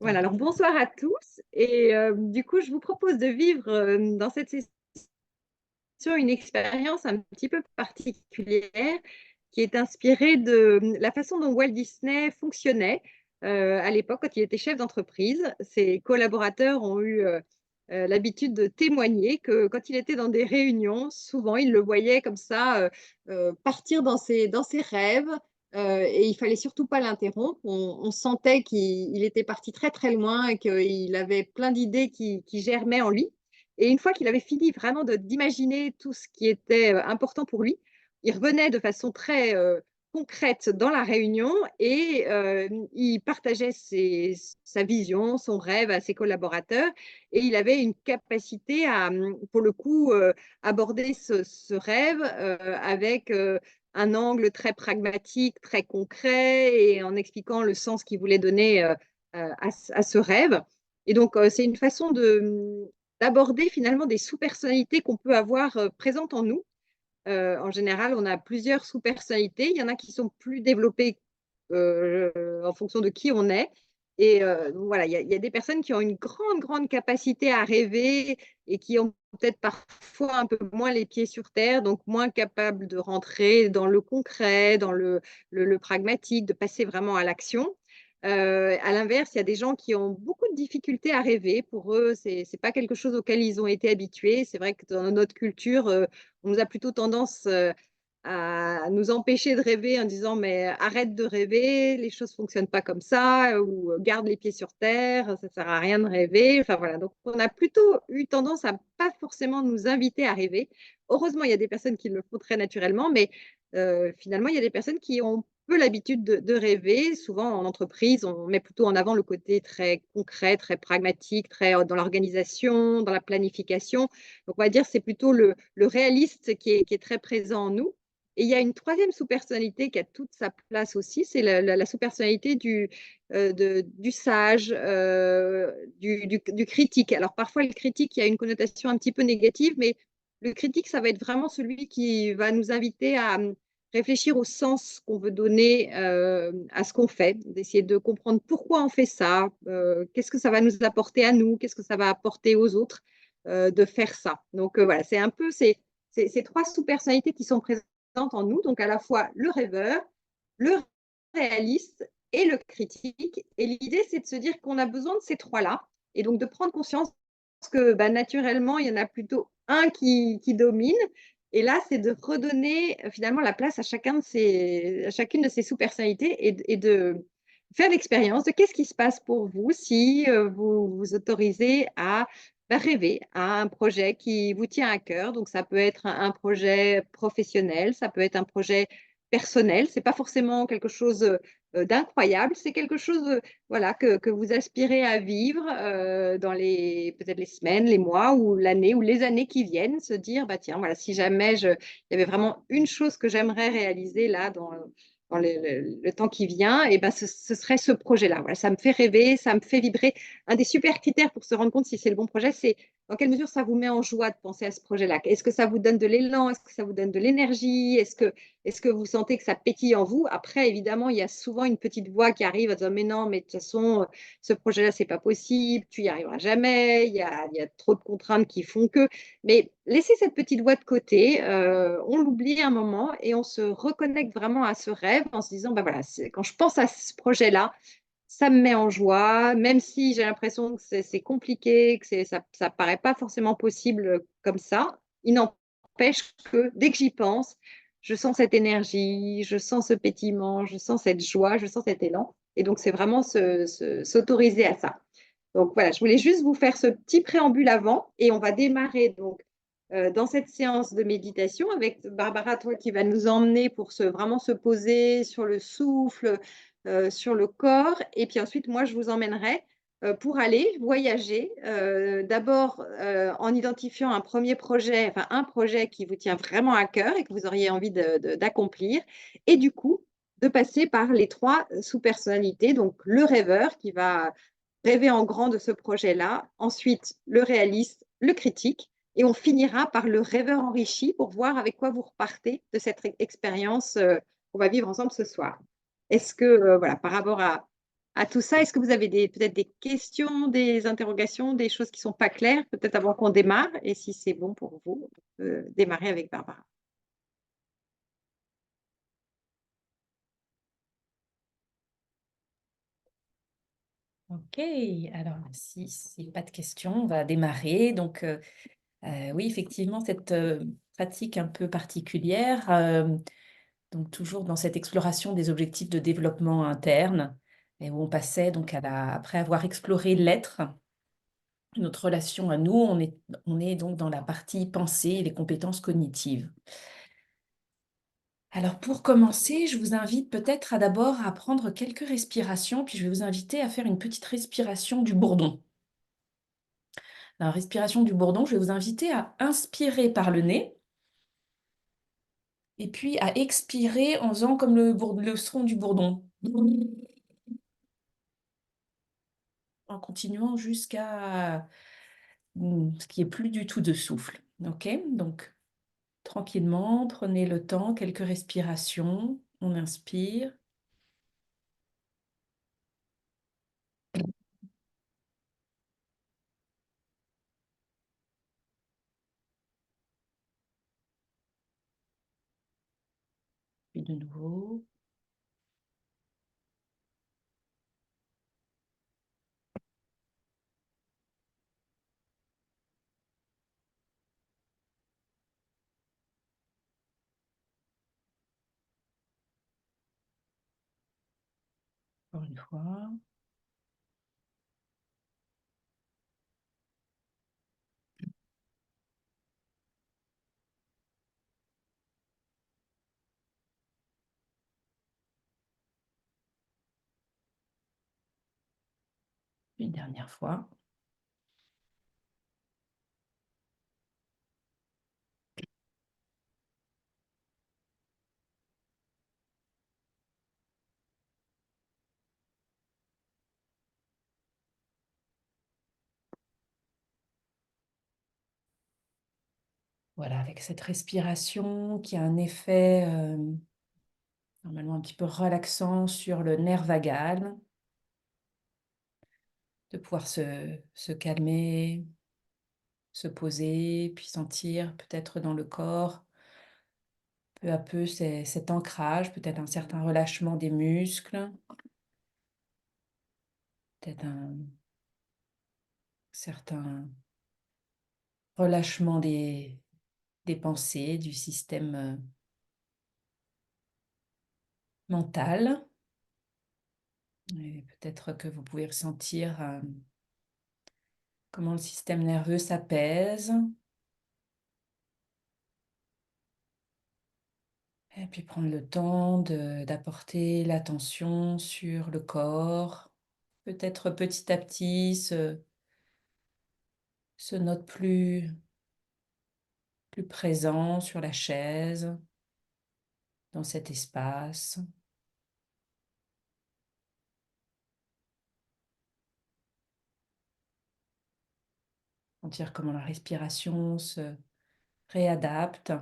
Voilà, alors bonsoir à tous et du coup, je vous propose de vivre, dans cette session une expérience un petit peu particulière qui est inspirée de, la façon dont Walt Disney fonctionnait, à l'époque quand il était chef d'entreprise. Ses collaborateurs ont eu, l'habitude de témoigner que quand il était dans des réunions, souvent ils le voyaient comme ça, partir dans ses rêves, et il fallait surtout pas l'interrompre. On sentait qu'il était parti très, très loin et qu'il avait plein d'idées qui germaient en lui. Et une fois qu'il avait fini vraiment d'imaginer tout ce qui était, important pour lui, il revenait de façon très, concrète dans la réunion et il partageait sa vision, son rêve à ses collaborateurs et il avait une capacité à, pour le coup, aborder ce rêve, avec, un angle très pragmatique, très concret et en expliquant le sens qu'il voulait donner, à ce rêve. Et donc, c'est une façon d'aborder finalement des sous-personnalités qu'on peut avoir, présentes en nous. En général, on a plusieurs sous-personnalités. Il y en a qui sont plus développées, en fonction de qui on est et voilà, il y a des personnes qui ont une grande, grande capacité à rêver et qui ont peut-être parfois un peu moins les pieds sur terre, donc moins capables de rentrer dans le concret, dans le pragmatique, de passer vraiment à l'action. À l'inverse, il y a des gens qui ont beaucoup de difficultés à rêver. Pour eux, c'est pas quelque chose auquel ils ont été habitués. C'est vrai que dans notre culture, on nous a plutôt tendance, à nous empêcher de rêver en disant: «Mais arrête de rêver, les choses fonctionnent pas comme ça» ou «Garde les pieds sur terre, ça sert à rien de rêver». Enfin voilà, donc on a plutôt eu tendance à pas forcément nous inviter à rêver. Heureusement, il y a des personnes qui le font très naturellement, mais finalement, il y a des personnes qui ont peu l'habitude de rêver. Souvent en entreprise, on met plutôt en avant le côté très concret, très pragmatique, très, dans l'organisation, dans la planification. Donc on va dire, c'est plutôt le réaliste qui est très présent en nous. Et il y a une troisième sous-personnalité qui a toute sa place aussi, c'est la sous-personnalité du sage, du critique. Alors parfois le critique, il y a une connotation un petit peu négative, mais le critique, ça va être vraiment celui qui va nous inviter à, réfléchir au sens qu'on veut donner, à ce qu'on fait, d'essayer de comprendre pourquoi on fait ça, qu'est-ce que ça va nous apporter à nous, qu'est-ce que ça va apporter aux autres, de faire ça. Donc voilà, c'est un peu ces 3 sous-personnalités qui sont présentes en nous, donc à la fois le rêveur, le réaliste et le critique. Et l'idée, c'est de se dire qu'on a besoin de ces 3 là et donc de prendre conscience que, bah, naturellement, il y en a plutôt un qui domine et là, c'est de redonner, finalement la place à chacune de ces sous-personnalités et de faire l'expérience de qu'est-ce qui se passe pour vous si, vous vous autorisez à, bah, rêver à un projet qui vous tient à cœur. Donc ça peut être un projet professionnel, ça peut être un projet personnel. C'est pas forcément quelque chose, d'incroyable, c'est quelque chose, voilà, que vous aspirez à vivre, dans les peut-être les semaines, les mois ou l'année ou les années qui viennent. Se dire: «Bah, tiens, voilà, si jamais il y avait vraiment une chose que j'aimerais réaliser là dans le temps qui vient et ben, ce serait ce projet-là». Voilà, ça me fait rêver, ça me fait vibrer. Un des super critères pour se rendre compte si c'est le bon projet, c'est dans quelle mesure ça vous met en joie de penser à ce projet-là? Est-ce que ça vous donne de l'élan? Est-ce que ça vous donne de l'énergie? Est-ce que vous sentez que ça pétille en vous? Après, évidemment, il y a souvent une petite voix qui arrive en disant: «Mais non, mais de toute façon, ce projet-là, c'est pas possible, tu y arriveras jamais, il y a trop de contraintes qui font que». Mais laissez cette petite voix de côté, on l'oublie un moment et on se reconnecte vraiment à ce rêve en se disant: «Bah, voilà, c'est quand je pense à ce projet-là, ça me met en joie, même si j'ai l'impression que c'est compliqué, que ça paraît pas forcément possible, comme ça. Il n'empêche que dès que j'y pense, je sens cette énergie, je sens ce pétillement, je sens cette joie, je sens cet élan et donc c'est vraiment s'autoriser à ça. Donc voilà, je voulais juste vous faire ce petit préambule avant et on va démarrer donc, dans cette séance de méditation avec Barbara, toi qui va nous emmener pour vraiment se poser sur le souffle, sur le corps et puis ensuite moi je vous emmènerai, pour aller voyager, d'abord, en identifiant un premier projet, enfin un projet qui vous tient vraiment à cœur et que vous auriez envie d'accomplir et du coup, de passer par les 3 sous-personnalités, donc le rêveur qui va rêver en grand de ce projet-là, ensuite le réaliste, le critique et on finira par le rêveur enrichi pour voir avec quoi vous repartez de cette expérience, qu'on va vivre ensemble ce soir. Est-ce que, voilà, par rapport à tout ça. Est-ce que vous avez peut-être des questions, des interrogations, des choses qui sont pas claires, peut-être avant qu'on démarre? Et si c'est bon pour vous, on peut démarrer avec Barbara. Ok, alors si pas de questions, on va démarrer. Donc, oui, effectivement, cette pratique un peu particulière, donc toujours dans cette exploration des objectifs de développement interne, et où on passait donc après avoir exploré l'être, notre relation à nous, on est donc dans la partie pensée et les compétences cognitives. Alors pour commencer, je vous invite peut-être à d'abord à prendre quelques respirations, puis je vais vous inviter à faire une petite respiration du bourdon. La respiration du bourdon, je vais vous inviter à inspirer par le nez et puis à expirer en faisant comme le son du bourdon. En continuant jusqu'à ce qu'il n'y ait plus du tout de souffle. Ok? Donc, tranquillement, prenez le temps, quelques respirations. On inspire. Puis de nouveau. Encore une fois. Une dernière fois. Voilà, avec cette respiration qui a un effet normalement un petit peu relaxant sur le nerf vagal, de pouvoir se calmer, se poser, puis sentir peut-être dans le corps peu à peu cet ancrage, peut-être un certain relâchement des muscles, peut-être un certain relâchement des pensées, du système mental. Et peut-être que vous pouvez ressentir comment le système nerveux s'apaise. Et puis prendre le temps d'apporter l'attention sur le corps. Peut-être petit à petit se note plus présent sur la chaise, dans cet espace. Sentir comment la respiration se réadapte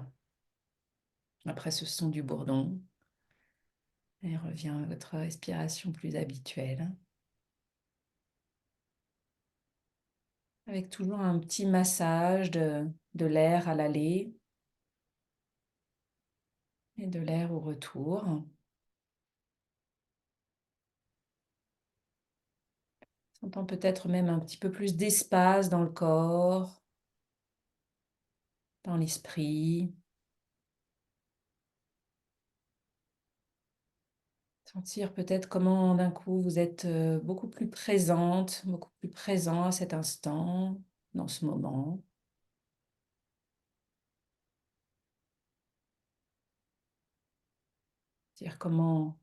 après ce son du bourdon et revient à votre respiration plus habituelle. Avec toujours un petit massage de l'air à l'aller et de l'air au retour. Sentant peut-être même un petit peu plus d'espace dans le corps, dans l'esprit. Sentir peut-être comment d'un coup vous êtes beaucoup plus présente, beaucoup plus présent à cet instant, dans ce moment. C'est-à-dire comment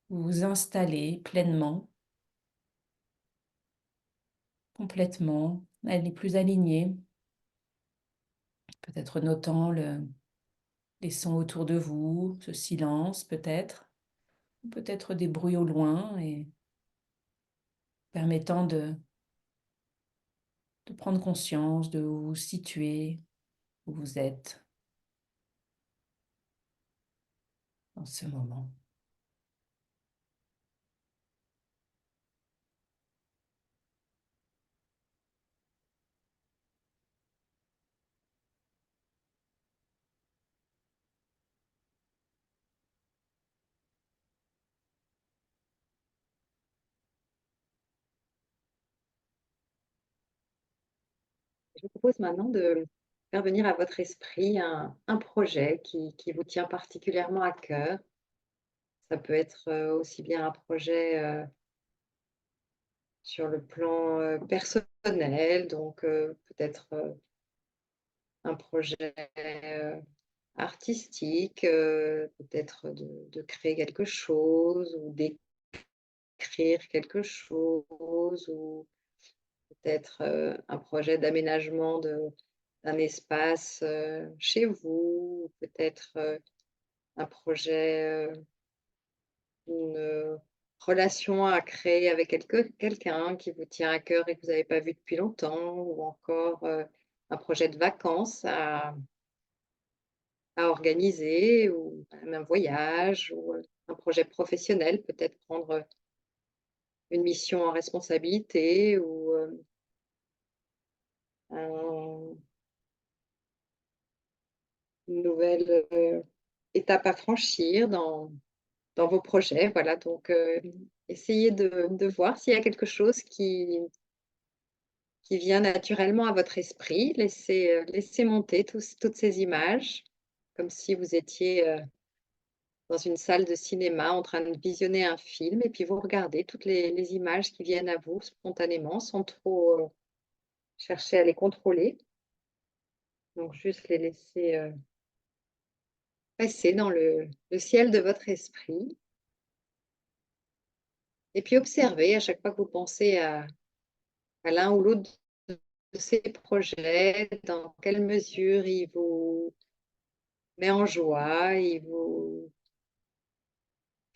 vous vous installez pleinement, complètement, elle est plus alignée, peut-être notant les sons autour de vous, ce silence peut-être, ou peut-être des bruits au loin et permettant de prendre conscience de où vous situez, où vous êtes en ce moment. vous propose maintenant de faire venir à votre esprit un projet qui vous tient particulièrement à cœur. Ça peut être, aussi bien un projet, sur le plan, personnel, donc peut-être, un projet, artistique, peut-être de créer quelque chose ou d'écrire quelque chose ou peut-être, un projet d'aménagement d'un espace, chez vous, peut-être, un projet, une, relation à créer avec quelqu'un qui vous tient à cœur et que vous n'avez pas vu depuis longtemps ou encore, un projet de vacances à organiser ou même un voyage ou, un projet professionnel, peut-être prendre, une mission en responsabilité ou, un une nouvelle, étape à franchir dans vos projets. Voilà, donc essayez de voir s'il y a quelque chose qui vient naturellement à votre esprit. Laissez monter toutes ces images, comme si vous étiez, dans une salle de cinéma en train de visionner un film et puis vous regardez toutes les images qui viennent à vous spontanément sans trop, chercher à les contrôler. Donc juste les laisser, passer dans le ciel de votre esprit et puis observer à chaque fois que vous pensez à l'un ou l'autre de ces projets, dans quelle mesure il vous met en joie, il vous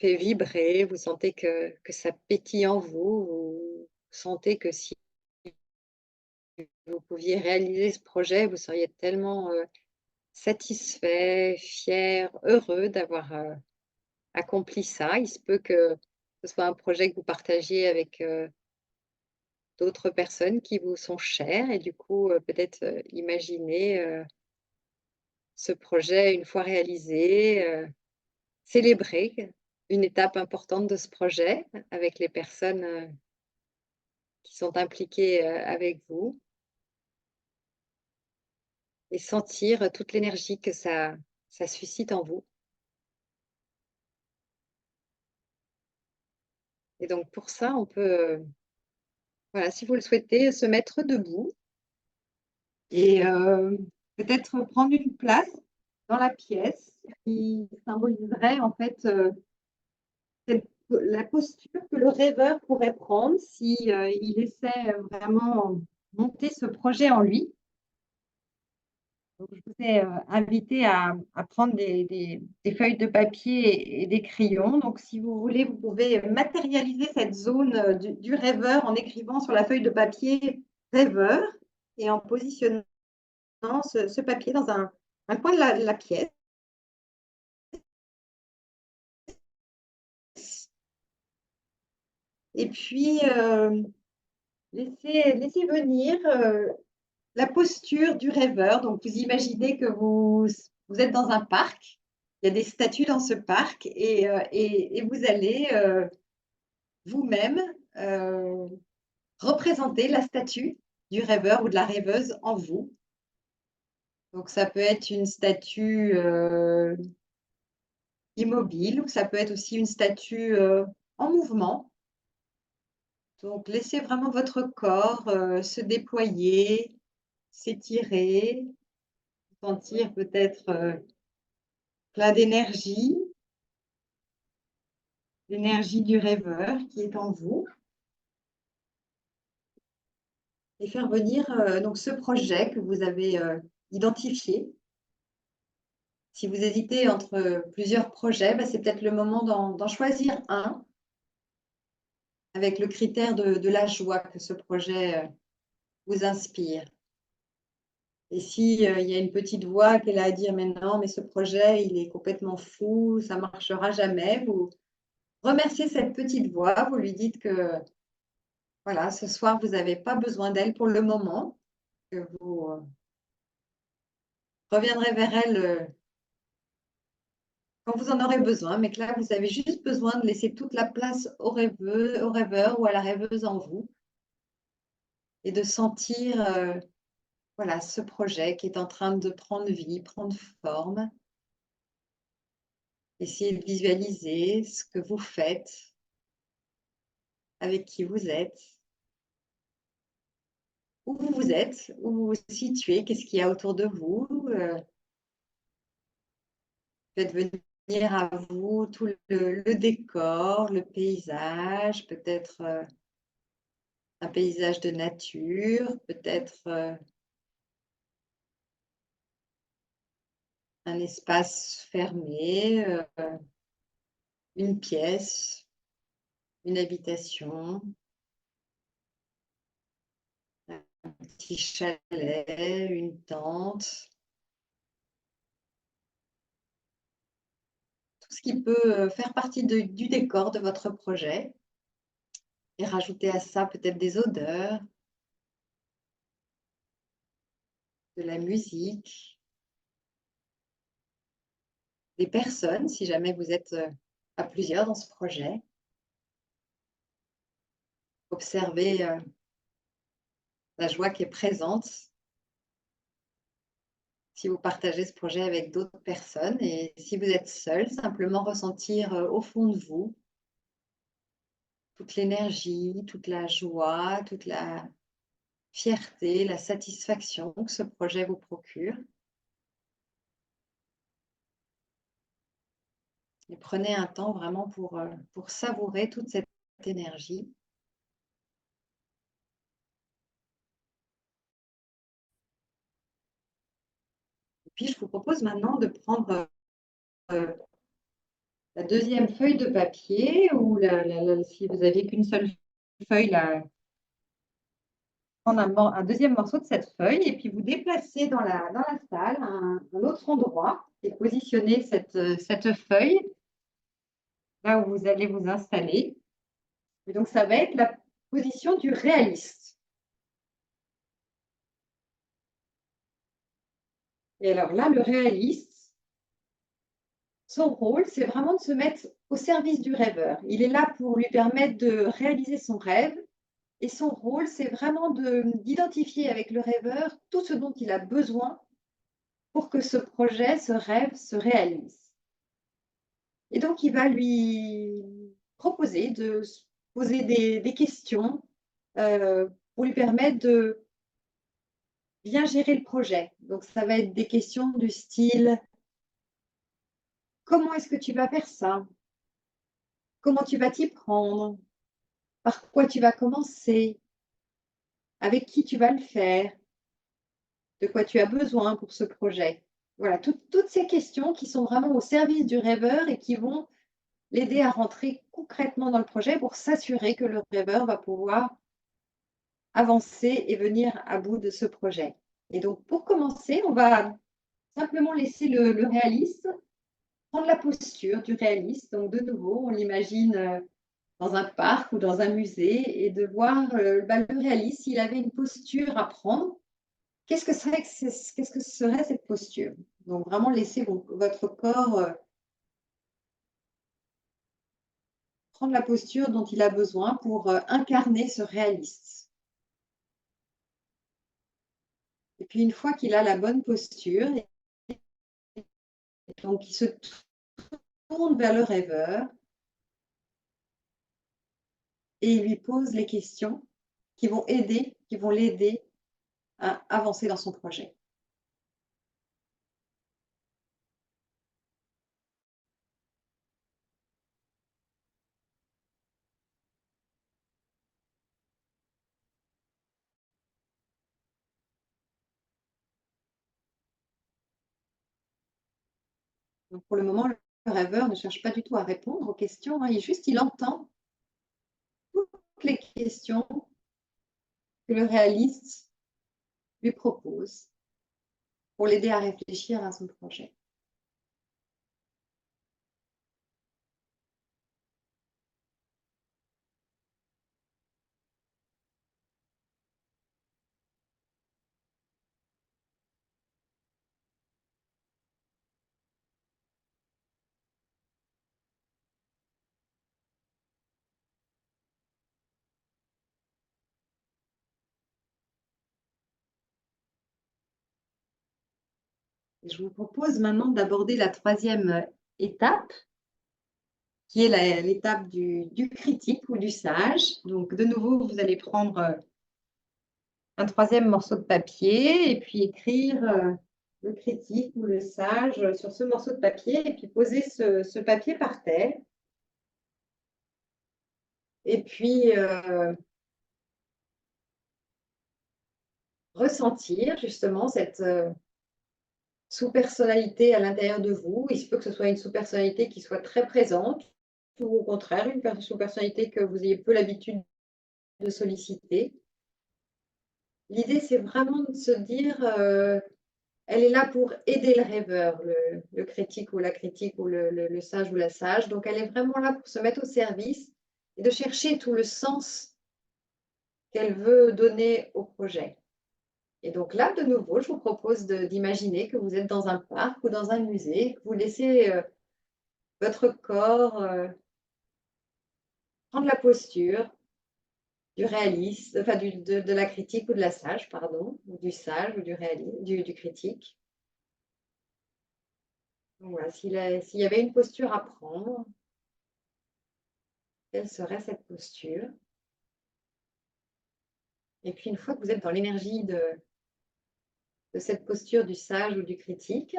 fait vibrer, vous sentez que ça pétille en vous, vous sentez que si vous pouviez réaliser ce projet, vous seriez tellement, satisfait, fier, heureux d'avoir, accompli ça. Il se peut que ce soit un projet que vous partagiez avec, d'autres personnes qui vous sont chères et du coup, peut-être, imaginer, ce projet une fois réalisé, célébrer une étape importante de ce projet avec les personnes, qui sont impliquées, avec vous et sentir toute l'énergie que ça suscite en vous et donc pour ça, on peut, voilà, si vous le souhaitez, se mettre debout et peut-être prendre une place dans la pièce qui symboliserait en fait, la posture que le rêveur pourrait prendre si, il essaie, vraiment monter ce projet en lui. Donc je vous ai, invité à prendre des feuilles de papier et des crayons. Donc si vous voulez, vous pouvez matérialiser cette zone, du rêveur en écrivant sur la feuille de papier «rêveur» et en positionnant ce papier dans un coin de la pièce. Et puis, laissez venir, la posture du rêveur. Donc vous imaginez que vous êtes dans un parc, il y a des statues dans ce parc et vous allez, vous-même, représenter la statue du rêveur ou de la rêveuse en vous. Donc ça peut être une statue, immobile ou ça peut être aussi une statue, en mouvement. Donc laissez vraiment votre corps, se déployer, s'étirer, sentir peut-être, plein d'énergie, l'énergie du rêveur qui est en vous et faire venir, donc ce projet que vous avez, identifié. Si vous hésitez entre, plusieurs projets, bah, c'est peut-être le moment d'en choisir un avec le critère de la joie que ce projet, vous inspire. Et si, il y a une petite voix qui est là à dire: «Mais non, mais ce projet, il est complètement fou, ça marchera jamais», vous remerciez cette petite voix, vous lui dites que, voilà, ce soir, vous n'avez pas besoin d'elle pour le moment, que vous, reviendrez vers elle, quand vous en aurez besoin, mais que là, vous avez juste besoin de laisser toute la place au rêveur ou à la rêveuse en vous et de sentir, voilà, ce projet qui est en train de prendre vie, prendre forme. Essayez de visualiser ce que vous faites, avec qui vous êtes, où vous vous situez, qu'est-ce qu'il y a autour de vous. Faites venir à vous tout le décor, le paysage, peut-être un paysage de nature, peut-être un espace fermé, une pièce, une habitation, un petit chalet, une tente, tout ce qui peut faire partie du décor de votre projet et rajouter à ça peut-être des odeurs, de la musique, des personnes, si jamais vous êtes à plusieurs dans ce projet. Observez la joie qui est présente si vous partagez ce projet avec d'autres personnes et si vous êtes seul, simplement ressentir au fond de vous toute l'énergie, toute la joie, toute la fierté, la satisfaction que ce projet vous procure. Et prenez un temps vraiment pour savourer toute cette énergie. Et puis, je vous propose maintenant de prendre la deuxième feuille de papier ou si vous n'avez qu'une seule feuille, prendre un deuxième morceau de cette feuille et puis vous déplacez dans la salle un autre endroit et positionner cette feuille là où vous allez vous installer. Et donc, ça va être la position du réaliste. Et alors là, le réaliste, son rôle, c'est vraiment de se mettre au service du rêveur. Il est là pour lui permettre de réaliser son rêve. Et son rôle, c'est vraiment d'identifier avec le rêveur tout ce dont il a besoin pour que ce projet, ce rêve se réalise. Et donc, il va lui proposer de se poser des questions pour lui permettre de bien gérer le projet. Donc, ça va être des questions du style: comment est-ce que tu vas faire ça? Comment tu vas t'y prendre? Par quoi tu vas commencer? Avec qui tu vas le faire? De quoi tu as besoin pour ce projet? Voilà, toutes ces questions qui sont vraiment au service du rêveur et qui vont l'aider à rentrer concrètement dans le projet pour s'assurer que le rêveur va pouvoir avancer et venir à bout de ce projet. Et donc, pour commencer, on va simplement laisser le réaliste prendre la posture du réaliste. Donc, de nouveau, on l'imagine dans un parc ou dans un musée et de voir le réaliste, s'il avait une posture à prendre, qu'est-ce que serait cette posture? Donc, vraiment laisser votre corps prendre la posture dont il a besoin pour incarner ce réaliste. Et puis, une fois qu'il a la bonne posture, donc il se tourne vers le rêveur et il lui pose les questions qui vont l'aider à avancer dans son projet. Donc, pour le moment, le rêveur ne cherche pas du tout à répondre aux questions, hein, il entend toutes les questions que le réaliste lui propose pour l'aider à réfléchir à son projet. Je vous propose maintenant d'aborder la troisième étape, qui est l'étape du critique ou du sage. Donc, de nouveau, vous allez prendre un troisième morceau de papier et puis écrire le critique ou le sage sur ce morceau de papier et puis poser ce papier par terre. Et puis, ressentir justement cette sous-personnalité à l'intérieur de vous. Il se peut que ce soit une sous-personnalité qui soit très présente ou au contraire une sous-personnalité que vous ayez peu l'habitude de solliciter. L'idée, c'est vraiment de se dire, elle est là pour aider le rêveur, le critique ou la critique ou le sage ou la sage. Donc, elle est vraiment là pour se mettre au service et de chercher tout le sens qu'elle veut donner au projet. Et donc là, de nouveau, je vous propose d'imaginer que vous êtes dans un parc ou dans un musée, que vous laissez votre corps prendre la posture du réaliste, enfin de la critique ou de la sage, pardon, ou du sage ou du critique. Donc voilà, s'il y avait une posture à prendre, quelle serait cette posture? Et puis une fois que vous êtes dans l'énergie de cette posture du sage ou du critique,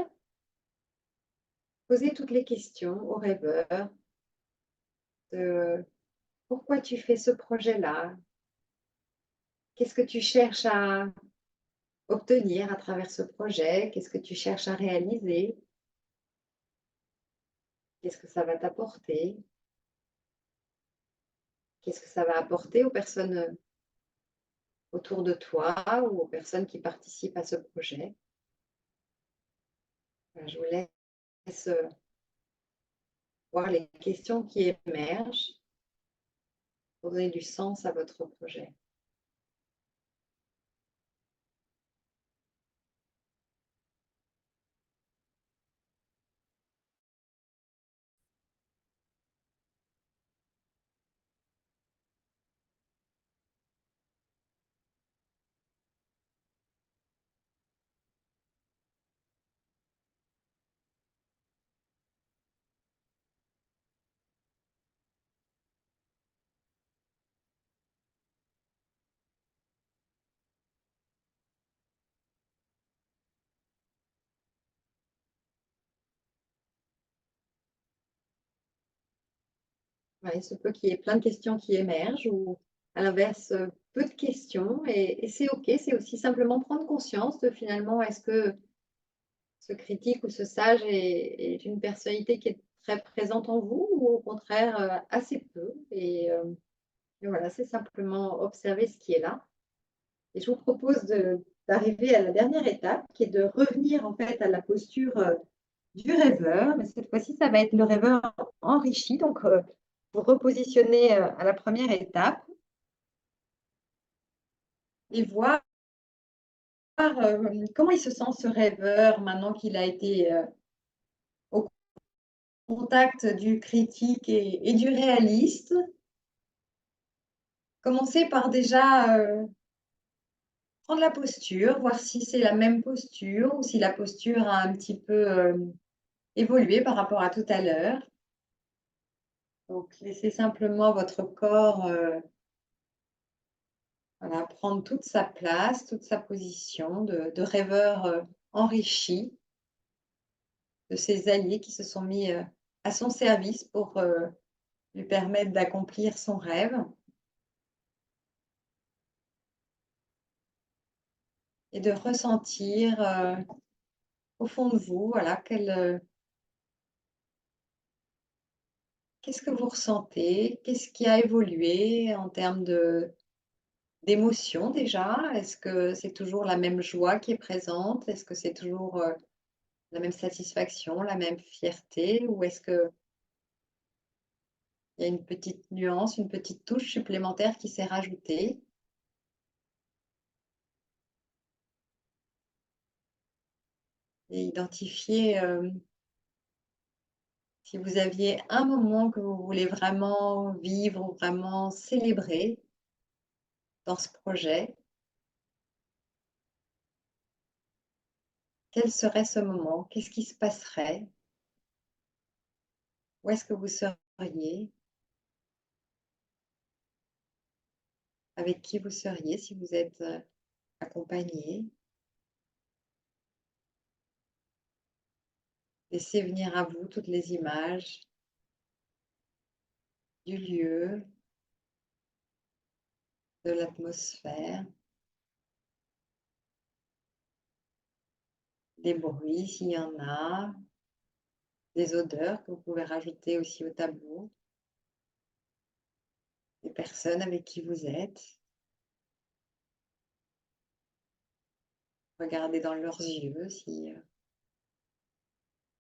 posez toutes les questions au rêveur de pourquoi tu fais ce projet-là? Qu'est-ce que tu cherches à obtenir à travers ce projet? Qu'est-ce que tu cherches à réaliser? Qu'est-ce que ça va t'apporter? Qu'est-ce que ça va apporter aux personnes autour de toi ou aux personnes qui participent à ce projet? Je vous laisse voir les questions qui émergent pour donner du sens à votre projet. Ouais, il se peut qu'il y ait plein de questions qui émergent ou à l'inverse, peu de questions et c'est OK. C'est aussi simplement prendre conscience de finalement, est-ce que ce critique ou ce sage est une personnalité qui est très présente en vous ou au contraire, assez peu et voilà, c'est simplement observer ce qui est là et je vous propose d'arriver à la dernière étape qui est de revenir en fait à la posture, du rêveur, mais cette fois-ci, ça va être le rêveur enrichi donc vous repositionnez, à la première étape et voir, comment il se sent ce rêveur maintenant qu'il a été, au contact du critique et du réaliste. Commencez par déjà, prendre la posture, voir si c'est la même posture ou si la posture a un petit peu, évolué par rapport à tout à l'heure. Donc laissez simplement votre corps, voilà, prendre toute sa place, toute sa position de rêveur, enrichi de ses alliés qui se sont mis, à son service pour, lui permettre d'accomplir son rêve et de ressentir, au fond de vous, voilà, qu'est-ce que vous ressentez? Qu'est-ce qui a évolué en termes d'émotions déjà? Est-ce que c'est toujours la même joie qui est présente? Est-ce que c'est toujours, la même satisfaction, la même fierté? Ou est-ce qu'il y a une petite nuance, une petite touche supplémentaire qui s'est rajoutée? Et identifier, si vous aviez un moment que vous voulez vraiment vivre ou vraiment célébrer dans ce projet, Quel serait ce moment? Qu'est-ce qui se passerait? Où est-ce que vous seriez? Avec qui vous seriez si vous êtes accompagné? Laissez venir à vous toutes les images du lieu, de l'atmosphère, des bruits s'il y en a, des odeurs que vous pouvez rajouter aussi au tableau, des personnes avec qui vous êtes. Regardez dans leurs yeux si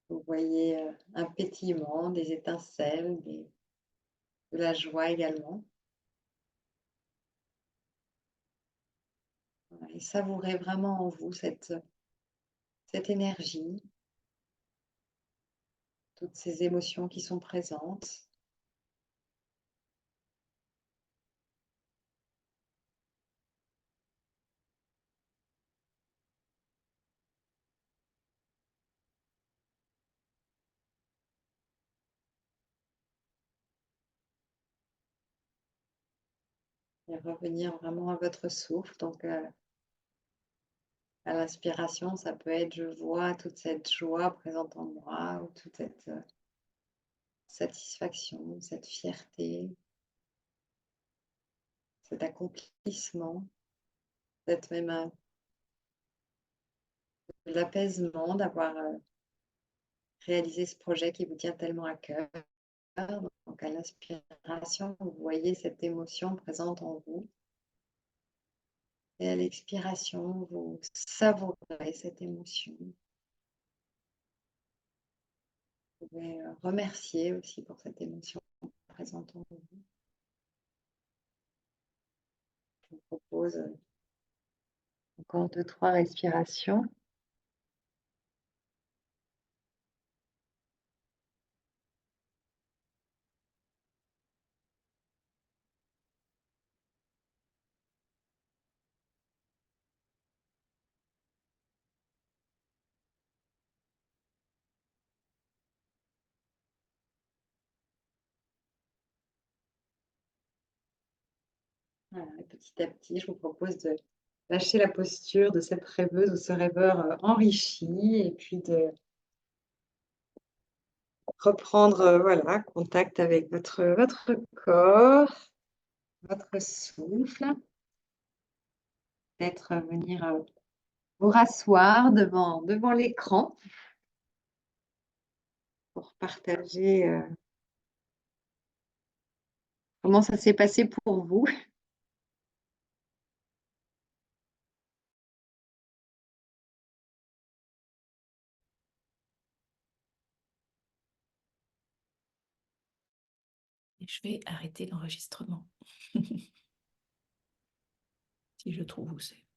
vous voyez un pétillement, des étincelles, de la joie également. Voilà, et savourez vraiment en vous cette énergie, toutes ces émotions qui sont présentes. Et revenir vraiment à votre souffle. Donc, à l'inspiration, ça peut être je vois toute cette joie présente en moi, ou toute cette satisfaction, cette fierté, cet accomplissement, peut-être même de l'apaisement d'avoir réalisé ce projet qui vous tient tellement à cœur. Donc, à l'inspiration, vous voyez cette émotion présente en vous. Et à l'expiration, vous savourez cette émotion. Vous pouvez remercier aussi pour cette émotion présente en vous. Je vous propose encore 2, 3 respirations. Voilà, et petit à petit, je vous propose de lâcher la posture de cette rêveuse ou ce rêveur enrichi et puis de reprendre voilà, contact avec votre corps, votre souffle. Peut-être venir vous rasseoir devant l'écran pour partager comment ça s'est passé pour vous. Et je vais arrêter l'enregistrement. Si je trouve où c'est.